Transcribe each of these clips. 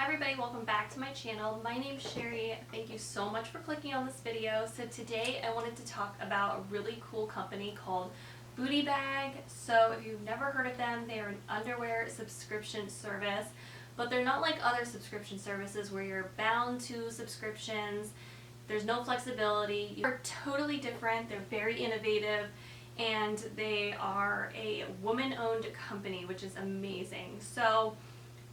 Hi everybody, welcome back to my channel. My name's Sherry. Thank you so much for clicking on this video. So today I wanted to talk about a really cool company called Bootay Bag. So if you've never heard of them, they are an underwear subscription service, but they're not like other subscription services where you're bound to subscriptions. There's no flexibility. They're totally different. They're very innovative, and they are a woman-owned company, which is amazing. So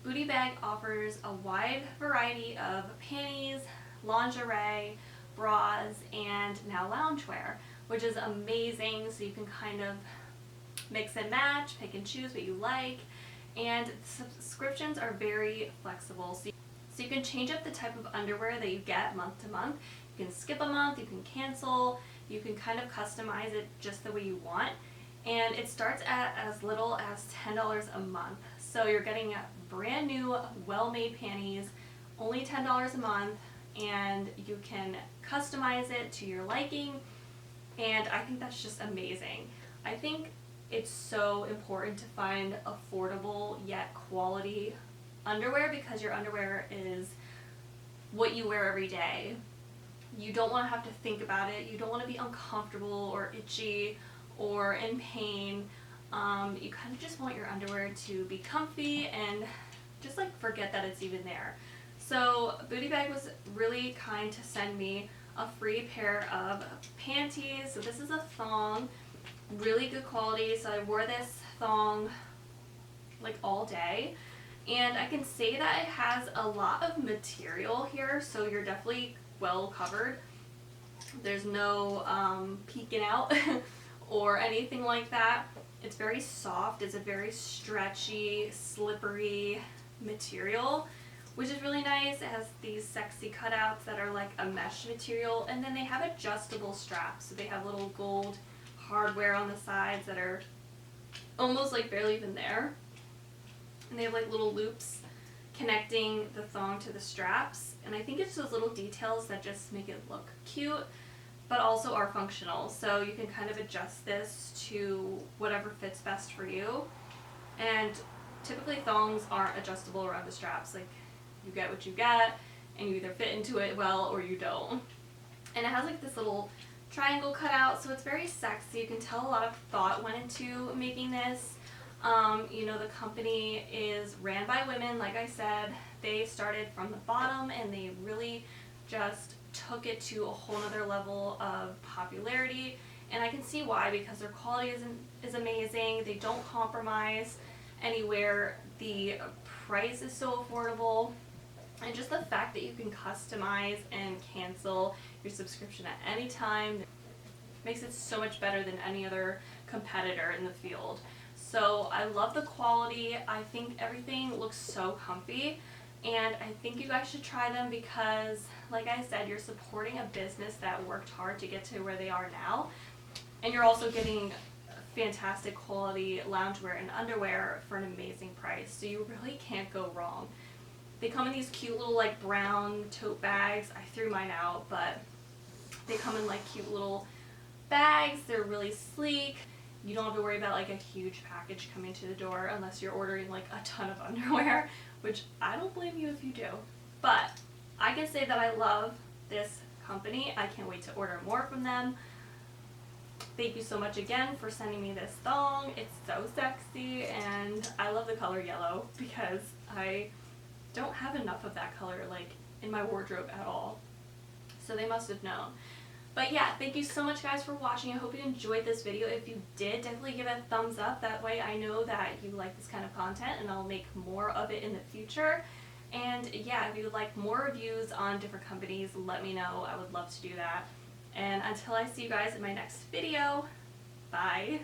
Bootay Bag offers a wide variety of panties, lingerie, bras, and now loungewear, which is amazing. So you can kind of mix and match, pick and choose what you like, and subscriptions are very flexible. So you can change up the type of underwear that you get month to month. You can skip a month, you can cancel, you can kind of customize it just the way you want. And it starts at as little as $10 a month. So you're getting brand new, well-made panties, only $10 a month, and you can customize it to your liking, and I think that's just amazing. I think it's so important to find affordable yet quality underwear, because your underwear is what you wear every day. You don't want to have to think about it. You don't want to be uncomfortable or itchy or in pain. You kind of just want your underwear to be comfy and just like forget that it's even there. So Bootay Bag was really kind to send me a free pair of panties. So this is a thong, really good quality. So I wore this thong like all day, and I can say that it has a lot of material here, so you're definitely well covered. There's no peeking out or anything like that. It's very soft. It's a very stretchy, slippery material, which is really nice. It has these sexy cutouts that are like a mesh material, and then they have adjustable straps. So they have little gold hardware on the sides that are almost like barely even there. And they have like little loops connecting the thong to the straps. And I think it's those little details that just make it look cute, but also are functional. So you can kind of adjust this to whatever fits best for you. And typically thongs aren't adjustable around the straps. Like, you get what you get, and you either fit into it well or you don't. And it has like this little triangle cutout, so it's very sexy. You can tell a lot of thought went into making this. You know, the company is ran by women, like I said. They started from the bottom, and they really just took it to a whole nother level of popularity, and I can see why, because their quality is amazing. They don't compromise anywhere. The price is so affordable, and just the fact that you can customize and cancel your subscription at any time makes it so much better than any other competitor in the field. So I love the quality. I think everything looks so comfy, and I think you guys should try them because, like I said, you're supporting a business that worked hard to get to where they are now, and you're also getting fantastic quality loungewear and underwear for an amazing price. So you really can't go wrong. They come in these cute little like brown tote bags. I threw mine out, but they come in like cute little bags. They're really sleek. You don't have to worry about like a huge package coming to the door unless you're ordering like a ton of underwear, which I don't blame you if you do. But I can say that I love this company. I can't wait to order more from them. Thank you so much again for sending me this thong. It's so sexy, and I love the color yellow because I don't have enough of that color like in my wardrobe at all. So they must have known. But yeah, thank you so much guys for watching. I hope you enjoyed this video. If you did, definitely give it a thumbs up. That way I know that you like this kind of content, and I'll make more of it in the future. And yeah, if you would like more reviews on different companies, let me know. I would love to do that. And until I see you guys in my next video, bye!